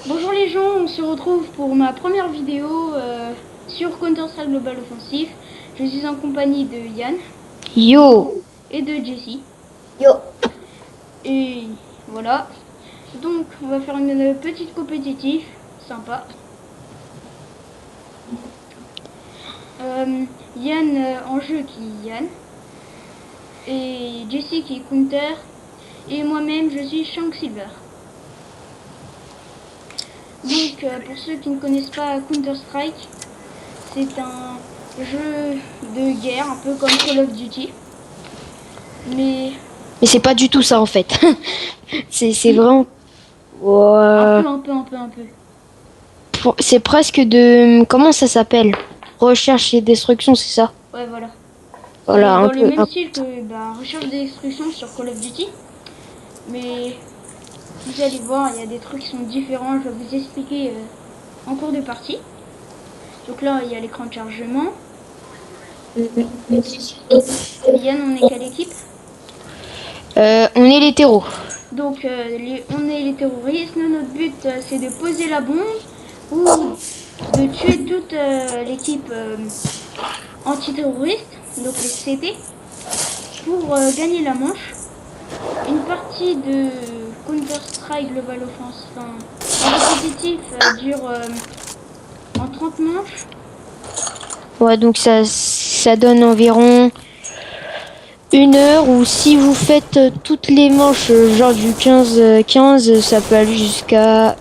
Bonjour les gens, on se retrouve pour ma première vidéo sur Counter-Strike Global Offensive. Je suis en compagnie de Yann Yo, et de Jessie. yo, Et voilà. Donc on va faire une petite compétitive, sympa. Yann en jeu qui est Yann. Et Jessie qui est Counter. Et moi-même je suis Shank Silver. Donc pour ceux qui ne connaissent pas Counter-Strike, c'est un jeu de guerre, un peu comme Call of Duty. Mais mais c'est pas du tout ça en fait. C'est si, vraiment. Ouais. un peu. C'est presque de. Comment ça s'appelle? Recherche et destruction, c'est ça? Ouais, voilà. C'est Voilà, un dans le peu. même style que Recherche des destructions sur Call of Duty. Mais vous allez voir, il y a des trucs qui sont différents. Je vais vous expliquer en cours de partie. Donc là, il y a l'écran de chargement. Yann, on est quelle équipe? On est les terreaux. Donc on est les terroristes. Nous, notre but, c'est de poser la bombe ou de tuer toute l'équipe antiterroriste, donc les CT, pour gagner la manche. Une partie de Counter-Strike Global Offense, en compétitif, dure en 30 manches. Ouais, donc ça donne environ 1 heure, ou si vous faites toutes les manches, genre du 15-15, ça peut aller jusqu'à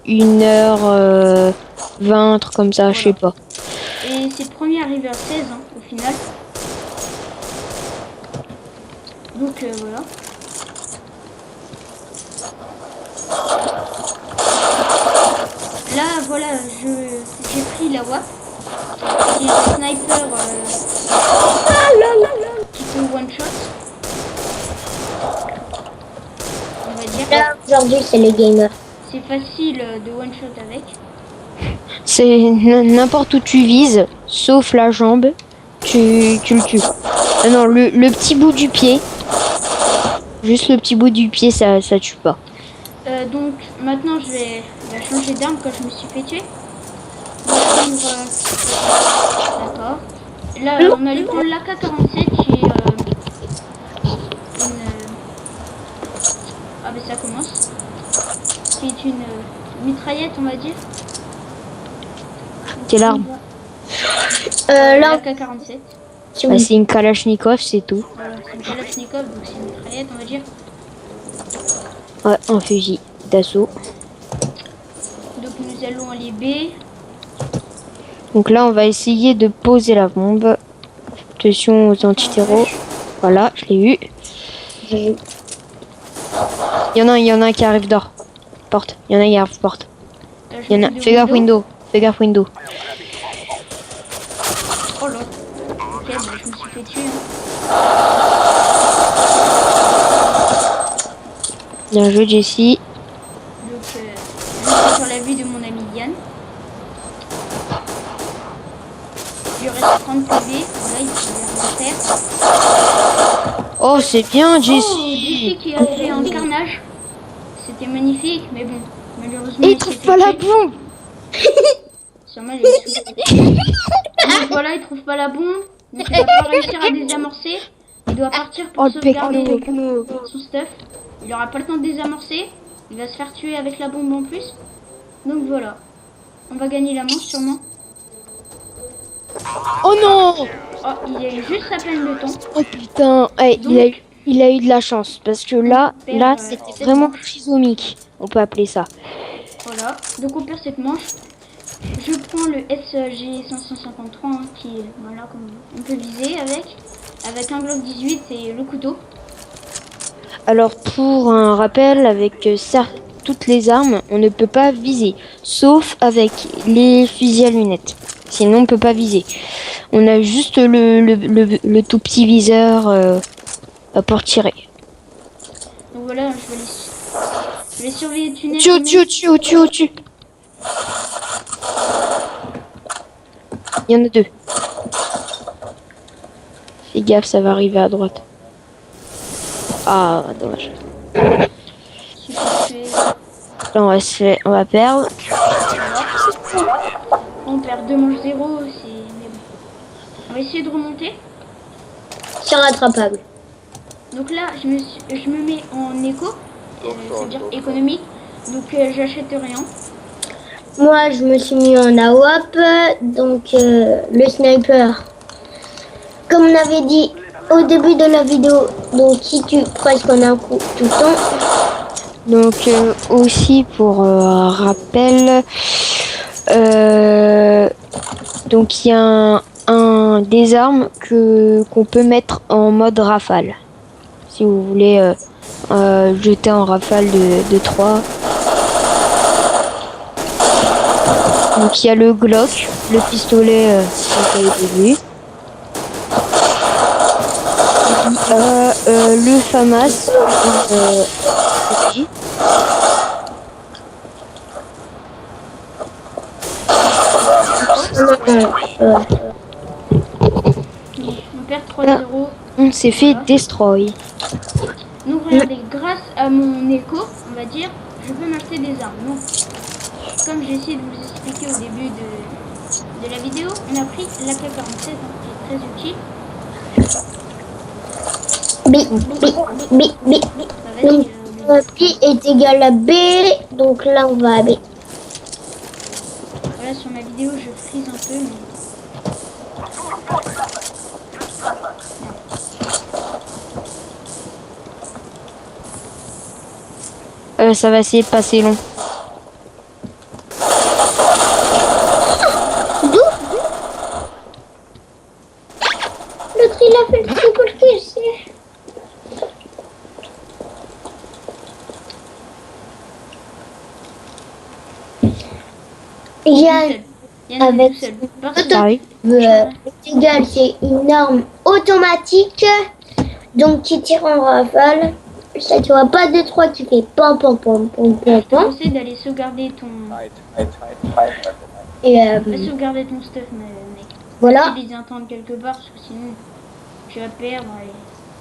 1 heure 20, un truc comme ça, je sais Voilà. pas. Et c'est le premier arrivé à 16 au final. Donc voilà. Là, voilà, j'ai pris la WAP, qui est un sniper qui peut one shot, on va dire. Là, aujourd'hui, c'est les gamers. C'est facile de one shot avec. C'est n'importe où tu vises, sauf la jambe, tu le tues. Ah non, le petit bout du pied, juste le petit bout du pied, ça tue pas. Donc maintenant je vais changer d'arme quand je me suis fait tuer. On va prendre, d'accord. Là on allait prendre l'AK-47 qui est une... ah ben ça commence. Qui est une mitraillette on va dire. Quelle arme? Là, L'AK-47. Bah, c'est une Kalachnikov, c'est tout. Voilà, c'est une Kalachnikov donc c'est une mitraillette on va dire. Ouais, un fusil d'assaut. Donc nous allons aller B. Donc là, on va essayer de poser la bombe. Attention aux antiterreaux. Voilà, je l'ai eu. Il y en a un qui arrive d'or. Porte. Il y en a qui arrive porte. Il y en a. Fais gaffe window. Fais gaffe window. Oh là. Ok, bah, je me suis fait tuer. Bien joué, Jessie. Donc je suis sur la vue de mon ami Yann. Il lui reste 30 PV. Là il peut rien faire. Oh, c'est bien, Oh, Jessie. Jessie qui a fait un carnage. C'était magnifique, mais bon, malheureusement Et il il s'est trouve fait pas la tuer. bombe. Sûrement il est sous. Donc voilà, il trouve pas la bombe. Donc il va pas réussir à désamorcer. Il doit partir pour Oh, le sauvegarder pecno. son stuff. Il aura pas le temps de désamorcer. Il va se faire tuer avec la bombe en plus. Donc voilà. On va gagner la manche sûrement. Oh non. Oh, il a eu juste sa peine de temps. Oh putain. Eh, Donc, il a eu de la chance. Parce que là, perd, c'était cette vraiment manche. trisomique. On peut appeler ça. Voilà. Donc on perd cette manche. Je prends le SG 553 qui est voilà comme on peut viser avec un Glock 18 et le couteau. Alors, pour un rappel, avec toutes les armes, on ne peut pas viser. Sauf avec les fusils à lunettes. Sinon, on ne peut pas viser. On a juste le tout petit viseur pour tirer. Donc voilà, je vais surveiller le tunnel. Au-dessus. Il y en a 2. Fais gaffe, ça va arriver à droite. Ah, dommage. Je suis fait tuer. Là, on va perdre. On perd 2 manches 0, c'est... mais bon. On va essayer de remonter. C'est rattrapable. Donc là, je me mets en éco, c'est-à-dire économique. Donc j'achète rien. Moi, je me suis mis en AWP, donc le sniper. Comme on avait dit au début de la vidéo, donc qui tue presque en un coup tout le temps. Donc aussi pour rappel, donc il y a des armes qu'on peut mettre en mode rafale. Si vous voulez jeter en rafale de 3. Donc il y a le Glock, le pistolet comme vous avez vu. Le FAMAS aussi. On perd 3-0. On s'est fait destroy. Donc regardez, grâce à mon éco, on va dire, je peux m'acheter des armes. Donc, comme j'ai essayé de vous expliquer au début de la vidéo, on a pris l'AK-47, qui est très utile. B. Ça va Donc, B est égal à B, donc là on va à B. Voilà, sur ma vidéo, je frise un peu, mais... Ça va essayer de passer long. D'où l'autre il a fait le triple kill, c'est... Il y a avec égal, c'est une arme automatique, donc qui tire en rafale. Ça tu vois pas de 3 qui fait pam pam pam pam pam pam. Essaie d'aller sauvegarder ton... Et sauvegarder ton stuff, mec. voilà. Essaie de les entendre quelque part, parce que sinon, tu vas perdre et...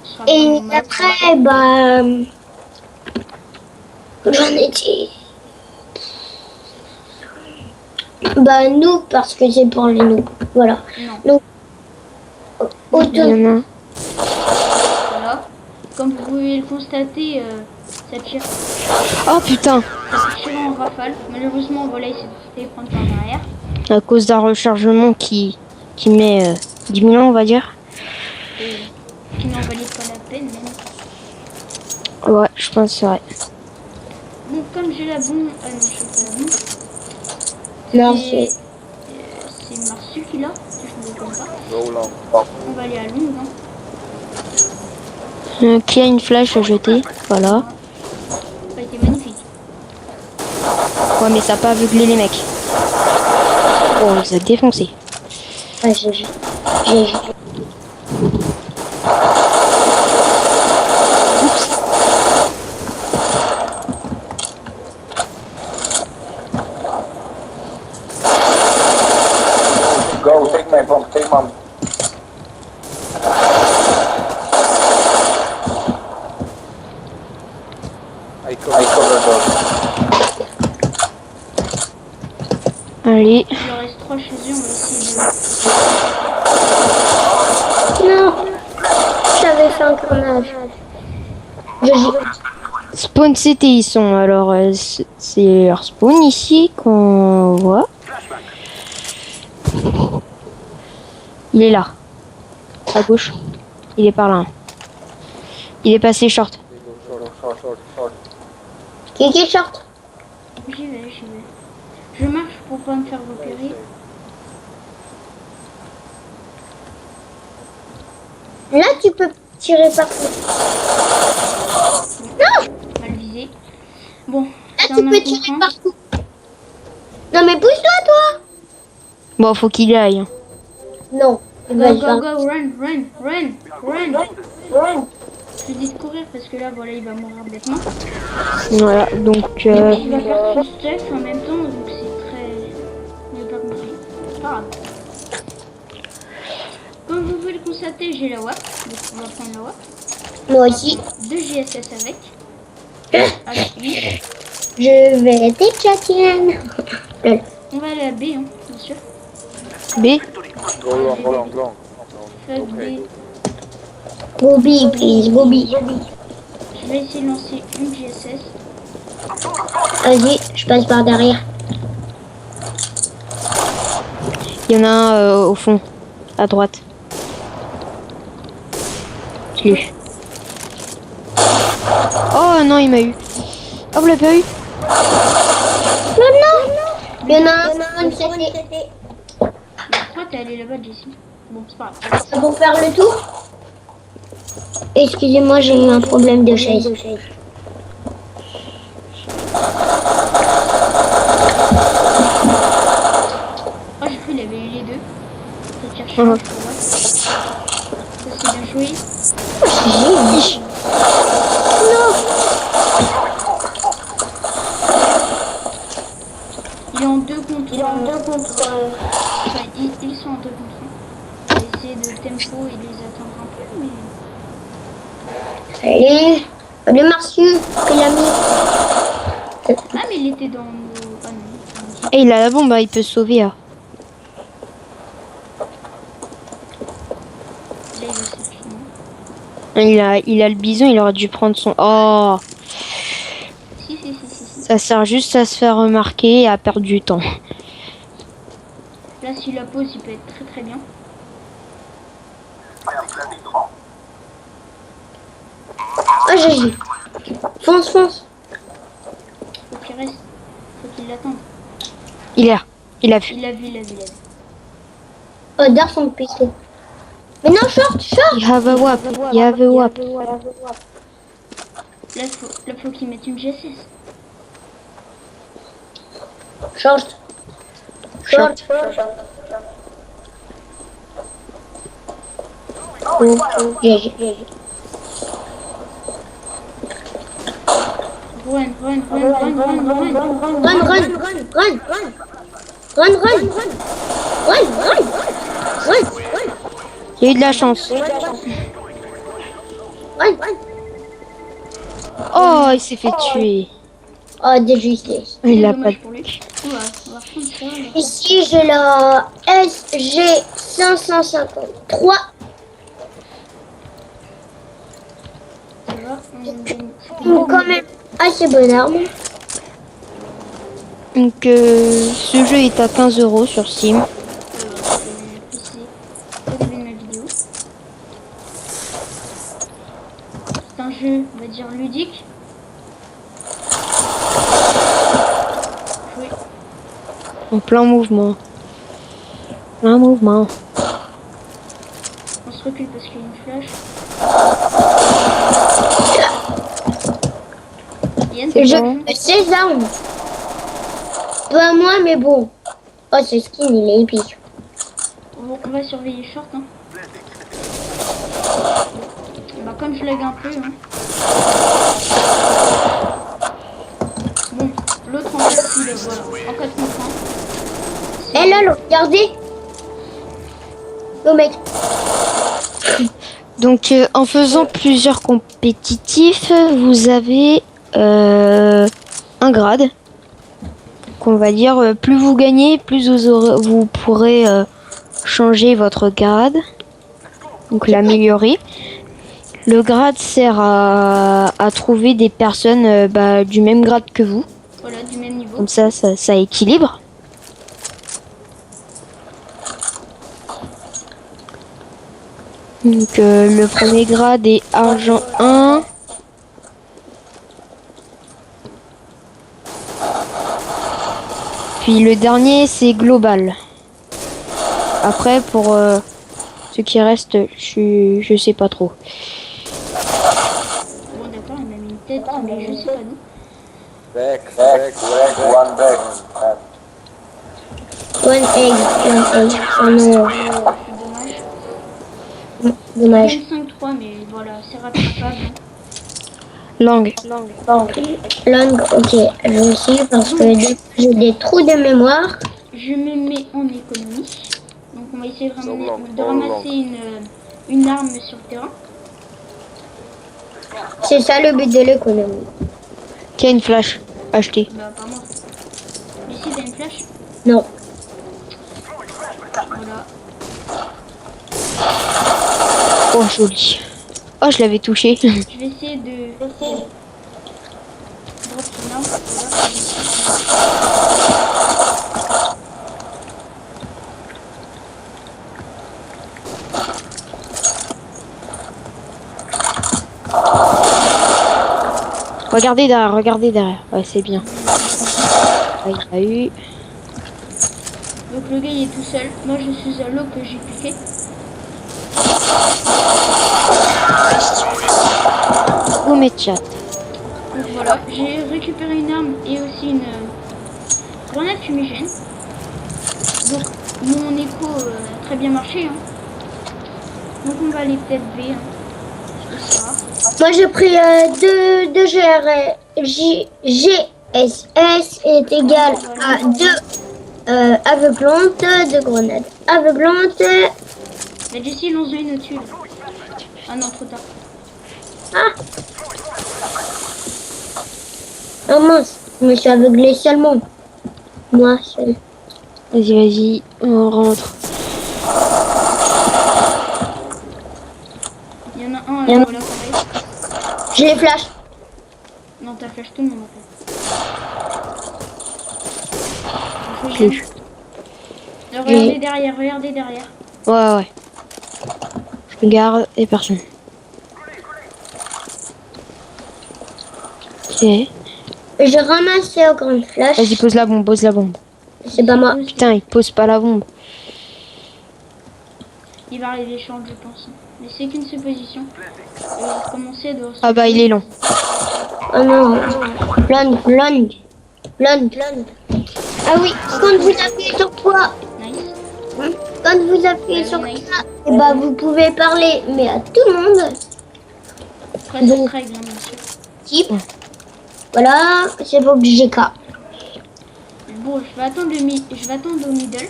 tu seras Et vraiment mal. après, bah... J'en ai dit... Bah nous, parce que c'est pour les nous. Voilà. Non. Donc, auto... Voilà. Comme vous pouvez le constater, ça tire. Oh putain! Ça tire en rafale. Malheureusement, voilà, il s'est fait prendre par derrière. À cause d'un rechargement qui met 10 000 ans, on va dire. Et qui n'en valait pas la peine, même. Ouais, je pense que c'est vrai. Donc, comme j'ai la bombe... Ah non, je sais pas la bombe. Non, c'est Marsu qui l'a, si je ne me trompe pas. On va aller à Long. Qui a une flèche à jeter? Voilà. Ça a été magnifique. Ouais, mais ça n'a pas aveuglé les mecs. Oh, on les a défoncés. Ouais, j'ai... Go, take my bomb, take my... I cover those. Allez. Il en reste 3 chez eux, on va essayer de... Non, j'avais fait un carnage. Spawn CT ils sont. Alors c'est leur spawn ici qu'on voit. Il est là. À gauche. Il est par là. Il est passé short. Qui est short? J'y vais. Je marche pour pas me faire repérer. Là, tu peux tirer partout. Non! Mal visé. Bon, Là, c'est tu un peux tirer incompréhension. partout. Non, mais bouge-toi, toi! Bon, faut qu'il y aille. Non. Go, run. Je lui dis de courir parce que là, voilà, il va mourir bêtement. Voilà, donc Il va faire son stuff en même temps, donc c'est très... J'ai pas compris. Pas grave. Comme vous pouvez le constater, j'ai la WAP. Donc on va prendre la WAP. Moi aussi. 2 GSS avec. Avec lui. Je vais déjà tienne. Lol. On va aller à B, hein, bien sûr. B. Go long, go long, go long. Phase Okay. B. Go B, please, go B. Je vais essayer de lancer une GSS. Vas-y, je passe par derrière. Il y en a un au fond, à droite. Je l'ai eu. Oh non, il m'a eu. Ah, vous l'avez pas eu? Non, non. Il y en a un qui Pourquoi t'es allé là-bas, Jessie? Bon, c'est pas grave. C'est pour faire le tour. Excusez-moi, j'ai eu un problème de chaise. Oh, j'ai cru qu'il avait eu les deux. Je cherche un, je vois. Ça, c'est bien joué. Il est en 2 contre. Enfin, ils sont en 2 contre 1. Je vais essayer de tempo et de les attendre un peu, mais. Allez, le Marciu, il a mis. Ah, mais il était dans nos. Ah non. Et il a la bombe, hein, il peut se sauver. Hein. Là, il va s'afficher. Il a le bison, il aurait dû prendre son... Oh, Si. ça sert juste à se faire remarquer et à perdre du temps. Là, si la pose, il peut être très très bien. Oh, GG. Fonce. Faut qu'il reste. Faut qu'il l'attende. Il est là, il a vu. Il a vu. Oh, dors son pistolet. Mais non, short. You have a wap, you have a wap. Là, faut qu'il mette une GSS. Short. Oh, GG. Run. Run. Il a eu de la chance. Oh, il s'est fait tuer. Oh, de justesse. Il a Dommage pas... pour lui. Oula, on va prendre ça. Là. Ici, j'ai la SG 553. Ça va, Quand même assez bonne arme. Donc, ce jeu est à 15 € sur Steam. au début de ma vidéo. C'est un jeu, on va dire, ludique. Oui. En plein mouvement. Un mouvement. On se recule parce qu'il y a une flash. Yann, Je bon. 16 armes. Pas moi, mais bon. Oh, ce skin, il est épique. on va surveiller short. Hein. Bah, comme je lag un peu. Hein. Bon, l'autre en fait, il est voilà. En 4 contre 1. Eh là, regardez. Le mec. Donc, en faisant plusieurs compétitifs, vous avez un grade. Qu'on va dire, plus vous gagnez, plus vous pourrez changer votre grade. Donc, l'améliorer. Le grade sert à trouver des personnes du même grade que vous. Voilà, du même niveau. Comme ça équilibre. Donc le premier grade est argent 1. Puis le dernier c'est global. Après pour ce qui reste, je sais pas trop. Bon, d'accord, il m'a mis une tête, mais je sais pas d'où. Back, one back. One egg. Oh non. C'est dommage. Dommage. 25-3, mais voilà, c'est rattrapable. Langue. Langue, ok. Je aussi parce que j'ai des trous de mémoire. Je me mets en économie. Donc on va essayer de long, ramasser une arme sur le terrain. C'est ça le but de l'économie. Qui a une flash? Acheter. Bah, pas moi. Ici, t'as une flèche? Non. Voilà. Oh, joli. Oh, je l'avais touché. Je vais essayer de... Drop son arme. Regardez derrière, regardez derrière. Ouais, c'est bien. Ah, il a eu. Donc le gars il est tout seul. Moi je suis à l'eau que j'ai piqué. Oh, mes chats. Donc voilà, j'ai récupéré une arme et aussi une grenade fumigène. Donc mon écho a très bien marché. Hein. Donc on va aller peut-être B. Hein. Ce soir. Moi, j'ai pris 2 GSS est égal à 2 aveuglantes, 2 grenades aveuglantes. La Jessie lance une au-dessus. Là. Ah non, trop tard. Ah! Oh mince, je me suis aveuglée seulement. Moi seule. Vas-y, vas-y, on rentre. Il y en a un Il y en a- voilà, pareil. J'ai les flashs. Non, t'as flash tout le monde en fait. Donc, Plus. regardez derrière, regardez derrière. Ouais, ouais. Je regarde et personne. Ok. J'ai ramassé au grand flash. Vas-y, pose la bombe, pose la bombe. C'est pas moi. Putain, il pose pas la bombe. Il va arriver change, je pense. Mais c'est qu'une supposition. Il va commencer de... Ah bah, il est long. Oh non. Long. Ah oui, quand vous appuyez sur quoi? Nice. Quand vous appuyez sur Nice. ça, et bah vous pouvez parler, mais à tout le monde. Après, c'est très bien, bien sûr. Type. Voilà, c'est pour GK. Bon, je vais attendre je vais attendre au middle.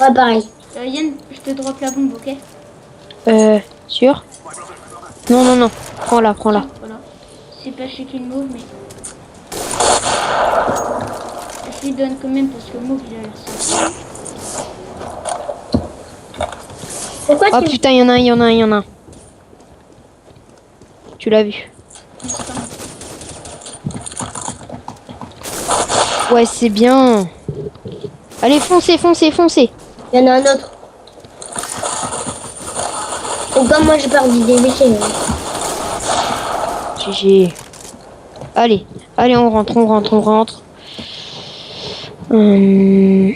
Ouais, pareil. Yann, je te drop la bombe, ok? Sûr? Non, non, non. Prends-la, prends-la. Voilà. C'est pas chez qui move, mais... Je lui donne quand même parce que move, il a l'air sympa. Pourquoi Oh tu... putain, il y en a un, il y en a un, il y en a un. Tu l'as vu? Mais c'est pas moi. Ouais, c'est bien. Allez, foncez, foncez, foncez. Il y en a un autre. Et comme moi j'ai perdu des déchets. GG. Allez, allez, on rentre, on rentre, on rentre. Il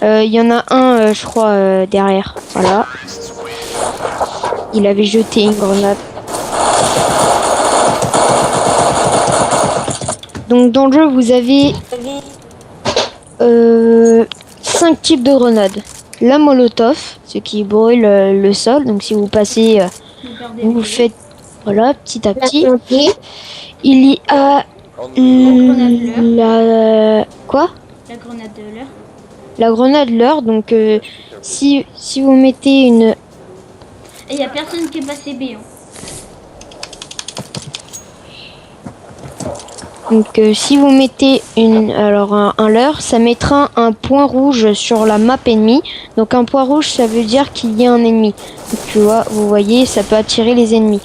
y en a un, je crois, derrière. Voilà. Il avait jeté une grenade. Donc dans le jeu, vous avez 5 types de grenades. La molotov, ce qui brûle le sol. Donc si vous passez, Vous perdez vous le faites, voilà, petit à La petit. santé. Il y a On la quoi? La grenade de l'heure. La grenade leurre. Donc si vous mettez une, Et il y a personne qui est passé B. Hein. donc si vous mettez un leurre, ça mettra un point rouge sur la map ennemie. Donc un point rouge, ça veut dire qu'il y a un ennemi. Donc, tu vois, vous voyez, ça peut attirer les ennemis.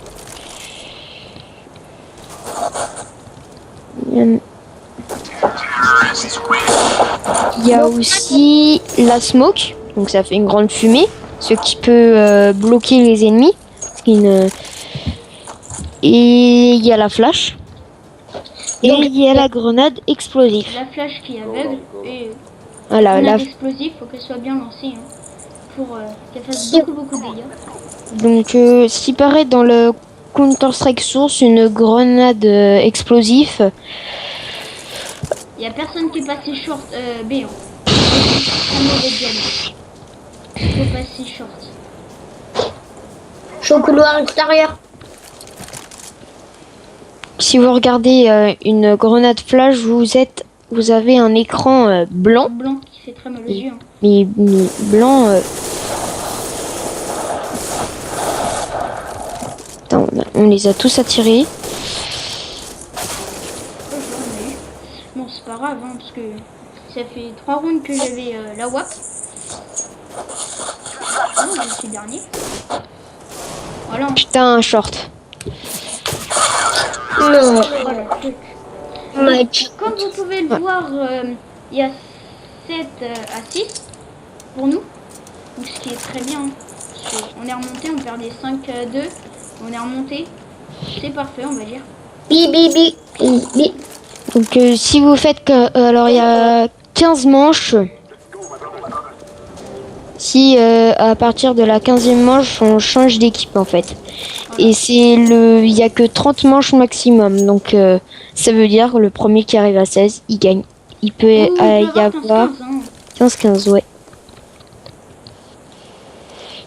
Il y a aussi la smoke, donc ça fait une grande fumée, ce qui peut bloquer les ennemis. Et il y a la flash. Et il y a la grenade explosive. La flash qui est aveugle et Voilà, la la, grenade explosive, faut qu'elle soit bien lancée. Hein, pour qu'elle fasse beaucoup de dégâts. donc ce qui paraît dans le Counter-Strike Source, une grenade explosive. Il y a personne qui est passé short B. Hein. Très mauvais dialogue. Faut passer short. Je suis au couloir extérieur. Si vous regardez une grenade flash, vous avez un écran blanc, Blanc qui fait très mal aux yeux. Hein. mais blanc. Attends, on les a tous attirés. pas grave, hein, parce que ça fait 3 rounds que j'avais la WAP. Oh, je suis dernier. Voilà. Putain, un short. Non. Voilà. Match. Comme vous pouvez le voir, il y a 7 à 6 pour nous. Donc, ce qui est très bien. Hein. Parce que on est remonté, on perdait 5-2. On est remonté. C'est parfait, on va dire. Bi, bi, bi, bi, bi. Donc si vous faites que... alors il y a 15 manches. Si à partir de la 15e manche, on change d'équipe en fait. Et c'est le... il y a que 30 manches maximum. Donc ça veut dire que le premier qui arrive à 16, il gagne. Il peut y avoir 15-15, ouais.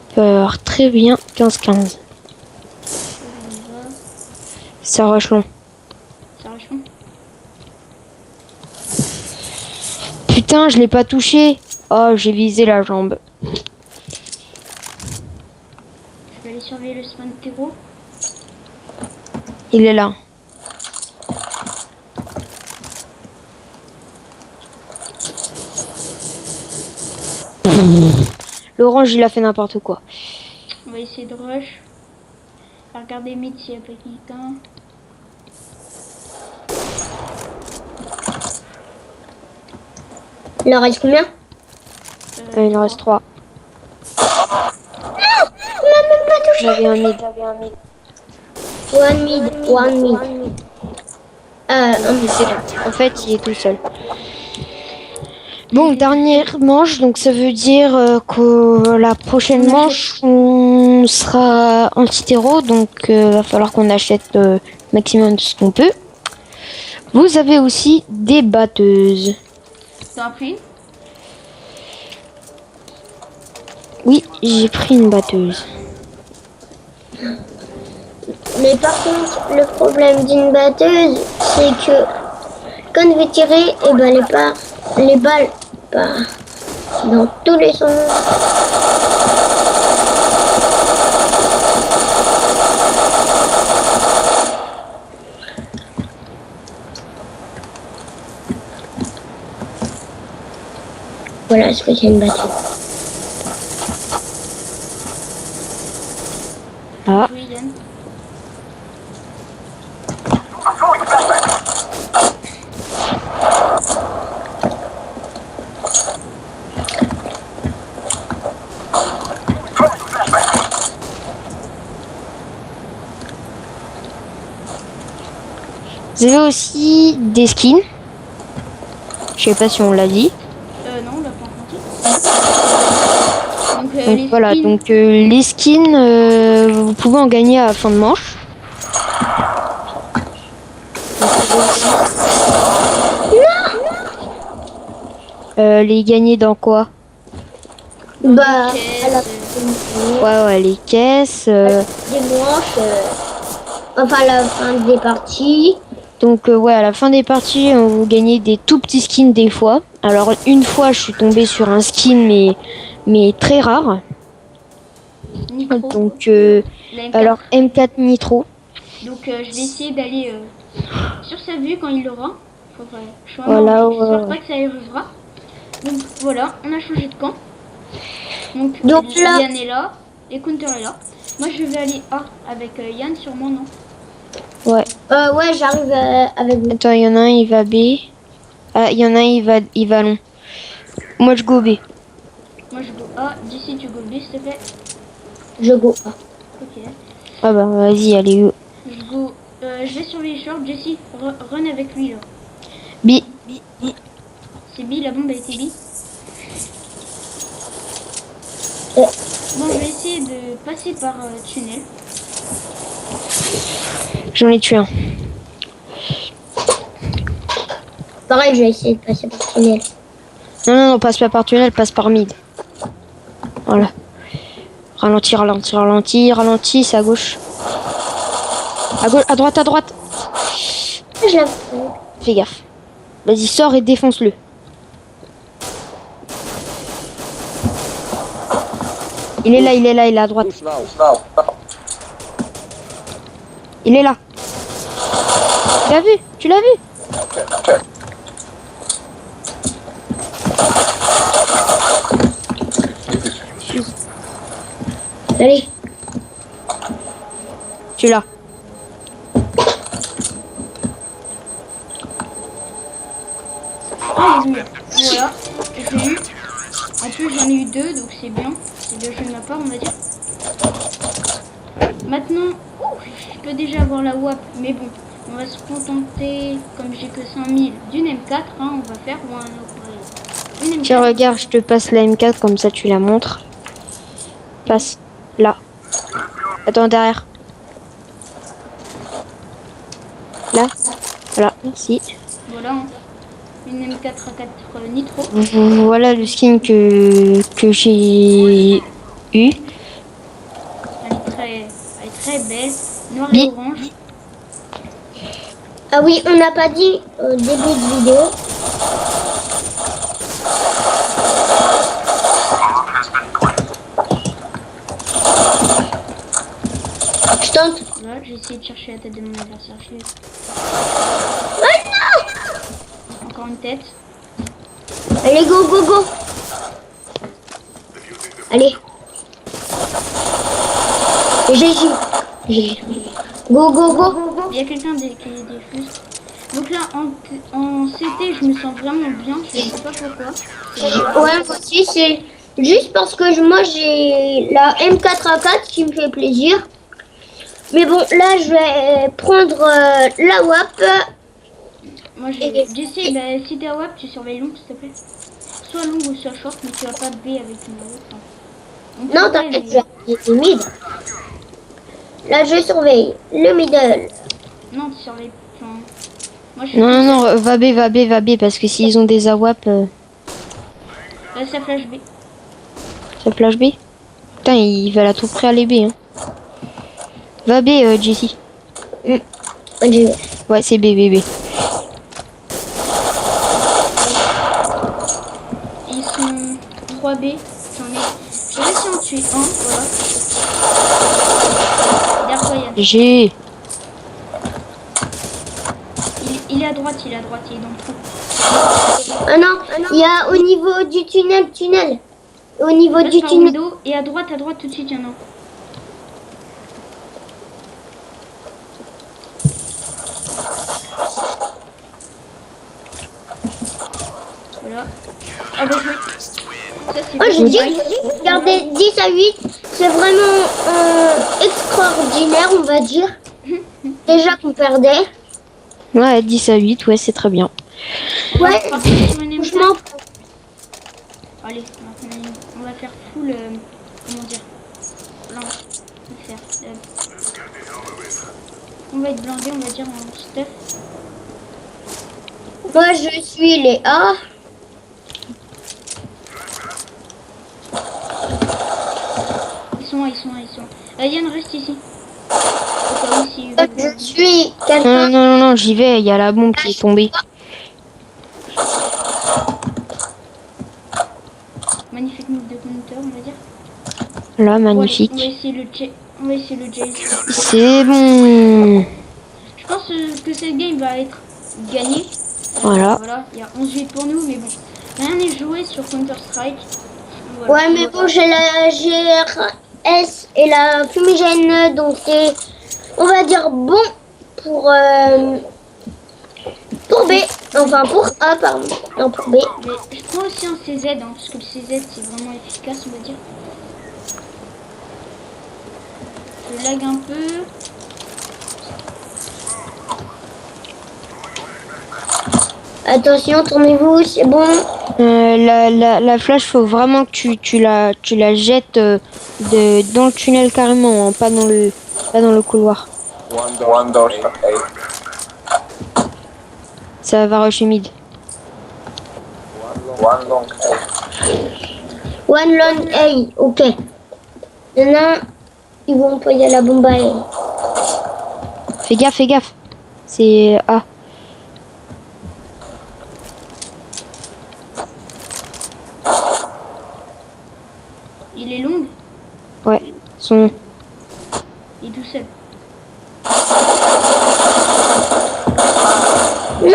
Il peut y avoir très bien 15-15. Ça rush long. Putain, je l'ai pas touché. Oh, j'ai visé la jambe. Je vais aller surveiller le spawn de Théo. Il est là. L'orange, il a fait n'importe quoi. On va essayer de rush. On va regarder mid s'il n'y a pas quelqu'un. Il en reste combien? Il en reste 3. Non, on l'a même pas touché. J'avais un mid. One mid. Un mid. En fait, il est tout seul. Bon, dernière manche, donc ça veut dire que la prochaine manche, on sera anti-terreau, donc va falloir qu'on achète maximum de ce qu'on peut. Vous avez aussi des batteuses. T'en as pris? Oui, j'ai pris une batteuse. Mais par contre, le problème d'une batteuse, c'est que quand on veut tirer, et ben les balles partent dans tous les sens. Voilà ce que c'est une batteuse. Ah, Oui, Yann. vous avez aussi des skins. Je sais pas si on l'a dit. Non, on l'a pas encore dit. Donc, Donc les voilà, skins, donc les skins, vous pouvez en gagner à la fin de manche. Les gagner dans quoi? Bah, caisses, à la Ouais, les caisses. des manches, enfin la fin des parties. Donc ouais, à la fin des parties, vous gagnez des tout petits skins des fois. Alors une fois, je suis tombée sur un skin mais très rare. Nitro. Donc La M4. alors M4 Nitro. Donc, je vais essayer d'aller sur sa vue quand il l'aura. Faudrait. Je suis Voilà, mort, mais j'espère ouais. pas que ça arrivera. Donc voilà, on a changé de camp. Donc là- Yann est là et Counter est là. Moi je vais aller A avec Yann sûrement, non? Ouais. Ouais, j'arrive avec vous. Attends, il y en a un, il va B. Ah, il y en a un, il va long. Moi je go B. Moi je go A, d'ici tu go B s'il te plaît. Je go A. Ok. Ah bah vas-y, allez. Je go. Je vais surveiller short, Jessie, run avec lui là. B. C'est B, la bombe a été B. Ouais. Bon, je vais essayer de passer par tunnel. J'en ai tué un. Pareil, je vais essayer de passer par le tunnel. Non, passe pas par tunnel, passe par mid. Voilà. Ralentis, c'est à gauche. À droite. Je l'ai. Fais gaffe. Vas-y, sors et défonce-le. Il est là, il est à droite. Il est là. Tu l'as vu? Allez. Tu l'as. Alléluia. Voilà, je l'ai eu. En plus, j'en ai eu 2, donc c'est bien. C'est bien joué de ma part, on va dire. Maintenant, je peux déjà avoir la WAP, mais bon, on va se contenter, comme j'ai que 5000, d'une M4, hein, on va faire une M4. Tiens, regarde, je te passe la M4, comme ça tu la montres. Passe. Là. Attends, derrière. Là. Voilà, merci. Voilà, hein. Une M4 à 4 nitro. Voilà le skin que j'ai eu. Elle est très belle, noir et orange. Ah oui, on n'a pas dit au début de vidéo. Je tente. Voilà, j'ai essayé de chercher la tête de mon adversaire. Je l'ai. Oh non! Encore une tête. Allez, go, go, go. Allez. GG. Go, go, go. Il y a quelqu'un qui défuse. Donc là, en CT, je me sens vraiment bien. Je sais pas pourquoi. Ouais, moi aussi, c'est juste parce que moi j'ai la M4A4 qui me fait plaisir. Mais bon, là je vais prendre la WAP. Moi, j'essaie, bah, si t'es à WAP, tu surveilles long, s'il te plaît. Soit long ou soit short, mais tu vas pas B avec une WAP. Non, t'inquiète, je vais mid. Là, je surveille le middle. Non, tu surveilles. Enfin, moi, je Non, non, non, va B, parce que s'ils ont des AWAP, Là, ça flash B. ça flash B. Putain, ils veulent à tout près aller B. Hein. Va B, Jessie. Ouais, c'est B. Ils sont 3B. J'ai réussi à en tuer un, voilà. Derrière toi, il y a... G. Il est à droite, il est dans le trou. Ah non, il y a au niveau du tunnel. Au niveau Là, du par tunnel. window, et à droite tout de suite, il y en a un. Voilà. Ah bah joué. Ça c'est Oh, j'ai dit, bien. regardez, 10 à 8, c'est vraiment extraordinaire, on va dire. Déjà qu'on perdait. Ouais, 10 à 8, ouais, c'est très bien. Ouais, Franchement. Allez, on va faire full. Comment dire, blanc. On va être blindé, on va dire en stuff. moi je suis les A. Ils sont. Yann reste ici. Au cas où si- Je suis quelqu'un. Non, j'y vais, il y a la bombe qui est tombée. Magnifique move de counter, on va dire. Là, Bon, magnifique. allez, on va essayer le Jace. C'est bon. Je pense que cette game va être gagnée. Voilà. Voilà, il y a 11 8 pour nous, mais bon. Rien n'est joué sur Counter-Strike. Voilà. Ouais, mais bon, j'ai la GRS et la fumigène, donc c'est, on va dire, bon pour B. Enfin, pour A, pardon. Non, pour B. Mais je prends aussi un CZ, hein, parce que le CZ c'est vraiment efficace, on va dire. Je lag un peu. Attention, tournez-vous, c'est bon. La flash, faut vraiment que tu la jettes dans le tunnel carrément, hein, pas dans le couloir. One door A. Ça va rusher mid. One long A. One long A, ok. Il y en a, ils vont employer la bombe à A. Fais gaffe. C'est A. Il est long, Ouais, son. il est tout seul. Non.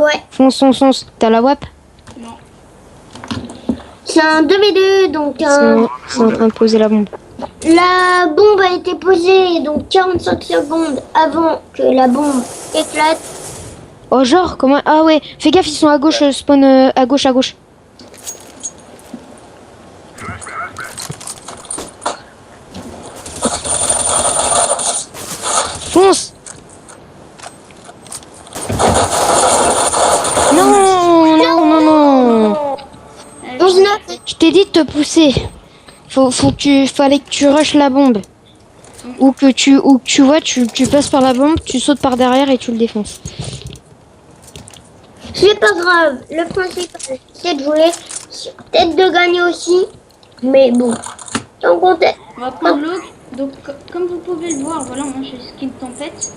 Ouais. Fonce. T'as la WAP? C'est un 2v2, donc C'est en train de poser la bombe. la bombe a été posée donc 45 secondes avant que la bombe éclate. Oh, genre, comment... Ah ouais, fais gaffe, ils sont à gauche, spawn à gauche, à gauche. Fonce! Non, non, non, non. 11-9. Je t'ai dit de te pousser. Fallait que tu rushes la bombe. Ou que tu vois, tu passes par la bombe, tu sautes par derrière et tu le défonces. C'est pas grave. Le principal, c'est de jouer. C'est peut-être de gagner aussi. Mais bon. Tant qu'on est. On va prendre l'eau. Donc, comme vous pouvez le voir, voilà, moi j'ai skin tempête.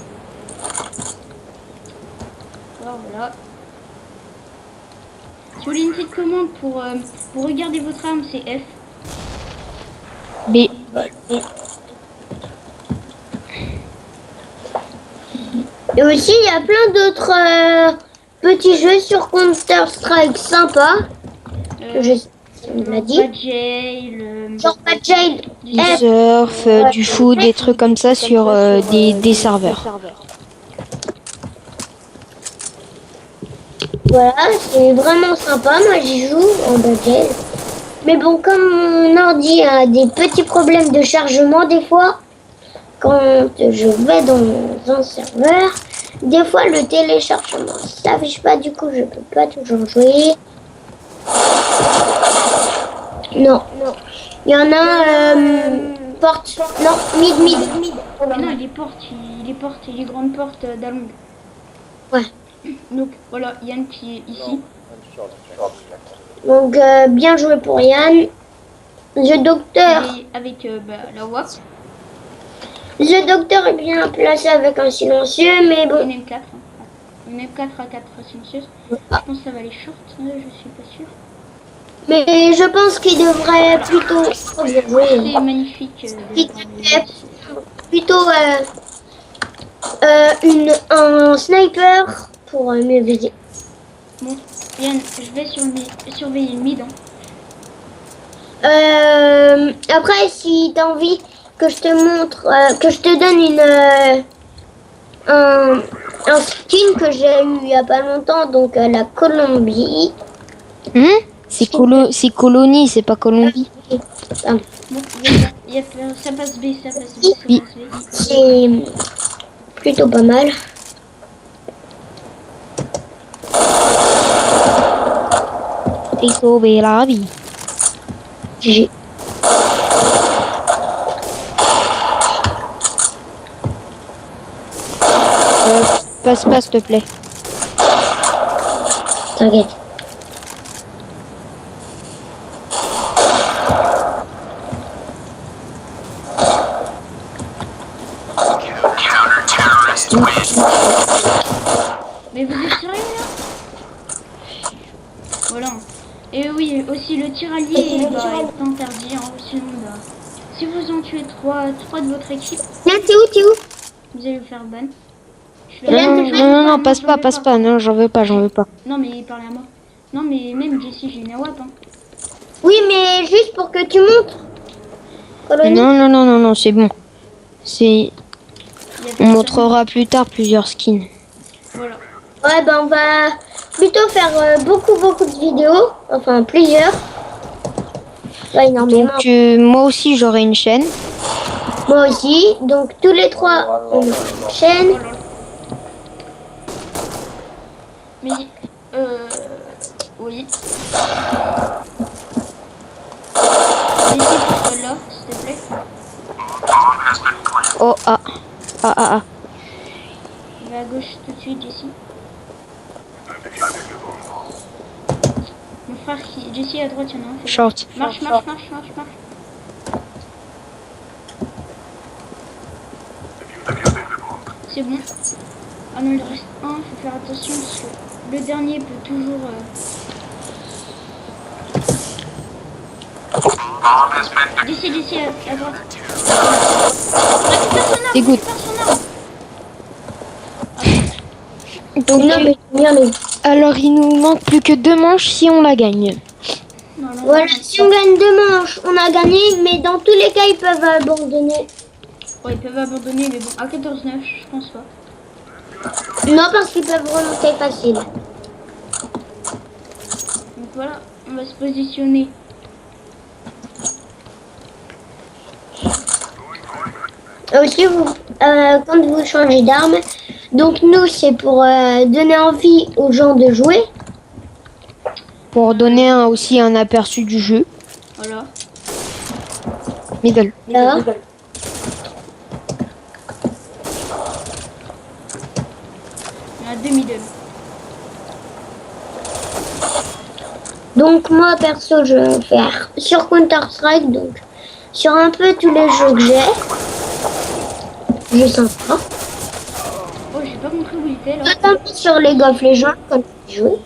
Alors, voilà. Si vous voulez une petite commande pour regarder votre arme, c'est F. B. Et aussi, il y a plein d'autres petits jeux sur Counter-Strike sympas. Je sais pas si on l'a dit. Bad Jail, Genre Bad Jail. Du surf, du foot, des trucs comme ça sur des serveurs. Voilà, c'est vraiment sympa. Moi, j'y joue en Bad Jail. Mais bon, comme mon ordi a des petits problèmes de chargement des fois, quand je vais dans un serveur, des fois le téléchargement s'affiche pas, du coup je peux pas toujours jouer. Non, non. Il y en a porte. Non, mid. non, il est porte, il est grande porte d'Along. Ouais. Donc voilà, Yann qui est ici. Donc bien joué pour Yann. Le docteur. Et avec la WAP, Le docteur est bien placé avec un silencieux, mais bon. une M4. Hein. Une M4 à 4 silencieuses. Je pense que ça va aller short, je suis pas sûre. Mais je pense qu'il devrait plutôt C'est magnifique. plutôt un sniper pour mieux viser. Bon, Yann, je vais surveiller le mid. Hein. Après, si t'as envie que je te montre, que je te donne un skin que j'ai eu il y a pas longtemps, donc la Colombie. C'est colonie, c'est pas Colombie. Ah, Bon, ça passe B, ça passe B, Oui. c'est plutôt pas mal. Et sauver la vie. J'ai Passe pas, s'il te plaît. T'inquiète. Mais vous êtes sérieux là? Voilà. Et oui, aussi le tirallier est interdit. Hein, sinon, si vous en tuez 3 de votre équipe, Là, t'es où? vous allez vous faire ban. Non, passe pas. Non, j'en veux pas. Non, mais parlez à moi. Non, mais même Jessie, j'ai une AWAP. Hein. Oui, mais juste pour que tu montres. Colonie. Non, c'est bon. Il y a On personne. montrera plus tard plusieurs skins. Voilà. Ouais, ben on va plutôt faire beaucoup de vidéos. Enfin, plusieurs. Pas énormément. Donc, moi aussi, j'aurai une chaîne. Moi aussi. Donc, tous les trois, on a une chaîne. Mais, oui. Jessie, pousse là, s'il te plaît. Oh, ah. Il va à gauche tout de suite, Jessie. Mon frère, Jessie à droite, il y en a un. Short. Marche. C'est bon. Ah non, il reste un, faut faire attention parce que le dernier peut toujours... Jessie à droite. Récupère son arme, C'est good. récupère son arme. Donc, Non, mais bien les. alors, il nous manque plus que 2 manches si on la gagne. Normalement, Voilà, si on gagne 2 manches, on a gagné, mais dans tous les cas, ils peuvent abandonner. ouais, ils peuvent abandonner, mais bon, à 14-9, je pense pas. Non, parce qu'ils peuvent remonter facile. Donc voilà, on va se positionner. Aussi, quand vous changez d'arme, donc nous, c'est pour donner envie aux gens de jouer. Pour donner aussi un aperçu du jeu. Voilà. Middle. Là. Il y en a 2 middle. Donc moi, perso, je vais faire sur Counter-Strike, donc sur un peu tous les jeux que j'ai. Je sens pas. Oh, j'ai pas montré où il était là. Notamment sur League of Legends, quand je joue.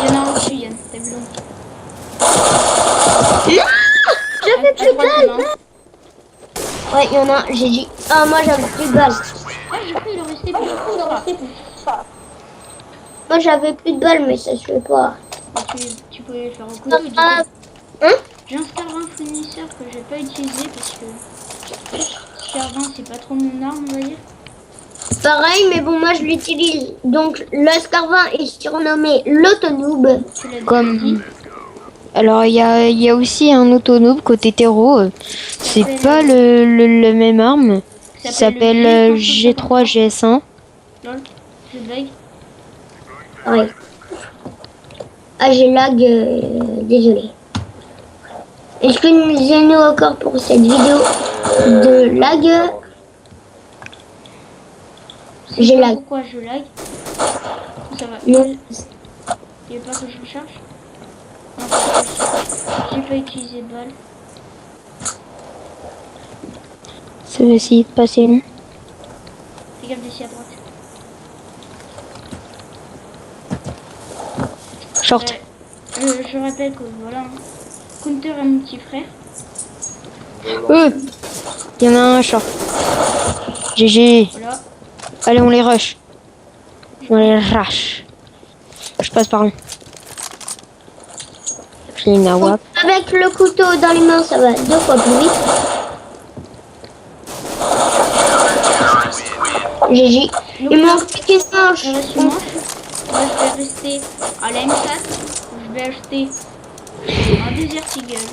Il y en a un au-dessus, Yann. T'as vu l'autre. J'avais À plus de droite, il y en a balles. un. Ouais, il y en a un, j'ai dit. Ah, moi j'avais plus de balles. Ah, j'ai cru qu'il en restait plus. Moi j'avais plus de balles, mais ça se fait pas. Tu peux les faire au couteau. Ah, hein? J'installerai un fournisseur que j'ai pas utilisé parce que Scar 20 c'est pas trop mon arme, on va dire. Pareil, mais bon, moi je l'utilise. Donc le Scarvin est surnommé l'Autonoob. Tu l'as Comme- dit. Alors il y a aussi un autonome côté terreau. C'est pas le même arme. Ça s'appelle G3 GS1. Lol, je blague. Ouais. Ah, j'ai lag, désolé. Excusez-nous encore pour cette vidéo de lag. Je sais J'ai pas lag. pourquoi je lag. Ça va. Non. Il veut pas que je recharge. Non, parce que j'ai pas utilisé de balle. Ça va essayer de passer long. Fais gaffe d'ici à droite. Short. Je rappelle que voilà, Counter est mon petit frère. Il y en a un short. GG. Voilà. Allez, on les rush. On les rush. Je passe par là. J'ai une AWAP. Avec le couteau dans les mains, ça va 2 fois plus vite. GG. Il manque plus qu'une manche. Il reste une manche. Moi, je vais rester à la M4. Je vais acheter un Desert Eagle.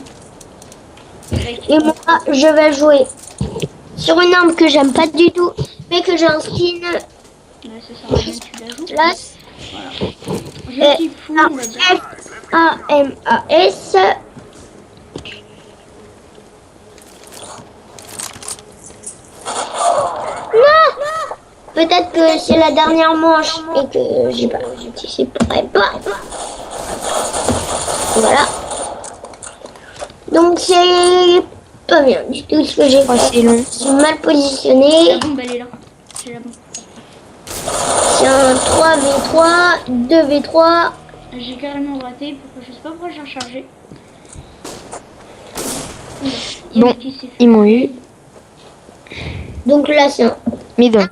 Avec Et moi, je vais jouer sur une arme que j'aime pas du tout, mais que j'ai un skin. là, ça sert à rien que tu la joues. Là, Je suis fou, on va dire. F-A-M-A-S. Non! Peut-être que c'est la dernière manche et que j'ai pas anticipé pas. Voilà. Donc c'est pas bien du tout ce que j'ai fait. C'est long. Je suis mal positionné. La bombe, elle est là. J'ai la bombe. C'est un 3v3, 2v3. J'ai carrément raté. Je sais pas pourquoi j'ai rechargé. Il y en a Bon, qui s'est fait. ils m'ont eu. Donc là c'est un Middle.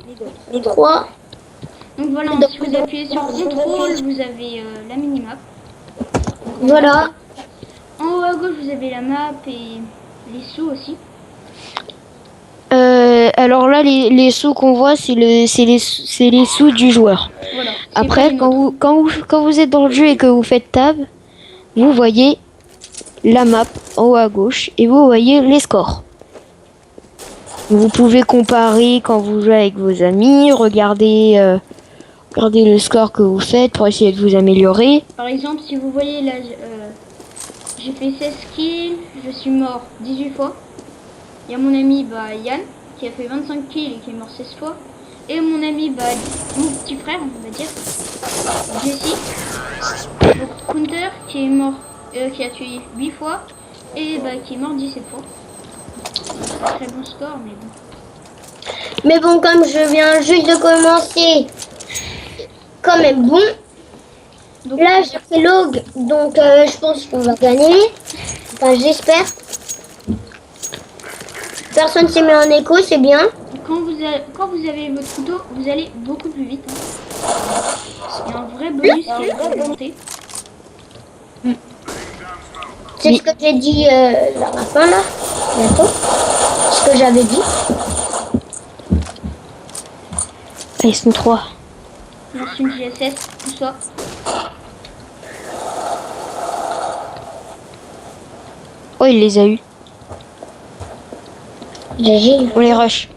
3. Donc voilà, si vous appuyez sur contrôle, vous avez la minimap. Voilà. En haut à gauche, vous avez la map et les sous aussi. Alors là, les sous qu'on voit, c'est les sous du joueur. Voilà. C'est Après, pas les nôtres. quand vous êtes dans le jeu et que vous faites tab, vous voyez la map en haut à gauche et vous voyez les scores. Vous pouvez comparer quand vous jouez avec vos amis, regarder le score que vous faites pour essayer de vous améliorer. Par exemple, si vous voyez là, j'ai fait 16 kills, je suis mort 18 fois. Il y a mon ami Yann qui a fait 25 kills et qui est mort 16 fois. Et mon ami, mon petit frère, on va dire, Jesse. Donc Counter qui est mort, qui a tué 8 fois et qui est mort 17 fois. C'est un très bon score, mais bon. Mais bon, comme je viens juste de commencer, quand même bon. Donc, Là j'ai fait log, donc je pense qu'on va gagner. Enfin j'espère. Personne s'est mis en écho, c'est bien. quand vous avez votre couteau, vous allez beaucoup plus vite. Hein. Il y a un vrai bonus qui est implémenté. C'est ce que j'ai dit vers la fin là, bientôt. Ce que j'avais dit. Ah, ils sont 3. Lance une GSS, tout ça. Oh, il les a eu. GG. On les rush.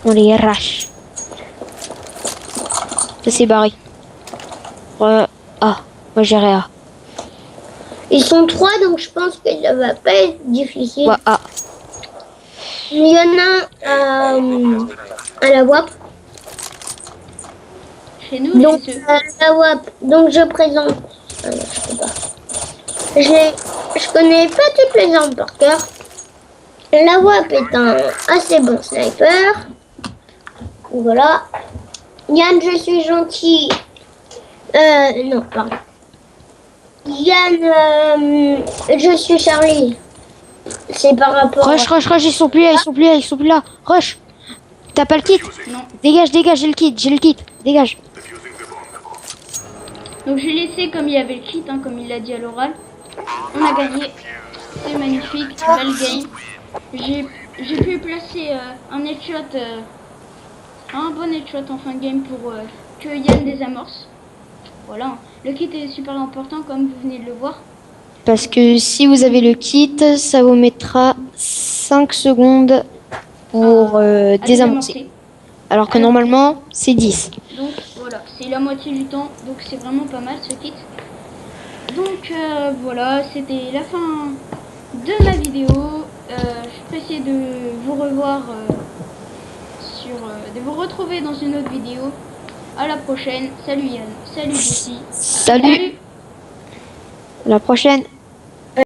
On les rush. Ça s'est barré. Ah, moi j'irai A. Ils sont 3, donc je pense que ça va pas être difficile. Ouais, A. Il y en a à la WAP. Chez nous, Donc, chez eux. la WAP, donc je présente. Ah non, je peux pas. Je connais pas toutes les armes par cœur. La WAP est un assez bon sniper. Voilà. Yann, je suis gentil. Non, pardon. Yann, je suis Charlie. C'est par rapport Rush, ils sont plus là. Rush. T'as pas le kit? Non. Dégage, j'ai le kit. Dégage. Donc j'ai laissé comme il y avait le kit, hein, comme il l'a dit à l'oral. On a gagné. C'est magnifique. Belle game. J'ai pu placer un headshot, un bon headshot en fin de game pour que Yann désamorce. Voilà. Le kit est super important comme vous venez de le voir. Parce que si vous avez le kit, ça vous mettra 5 secondes pour À désamorcer. Alors que normalement, c'est 10. Donc voilà, c'est la moitié du temps, donc c'est vraiment pas mal ce kit. Donc voilà, c'était la fin de ma vidéo. Je vais essayer de vous revoir de vous retrouver dans une autre vidéo. À la prochaine. Salut Yann, salut Jessie. Salut. À la prochaine.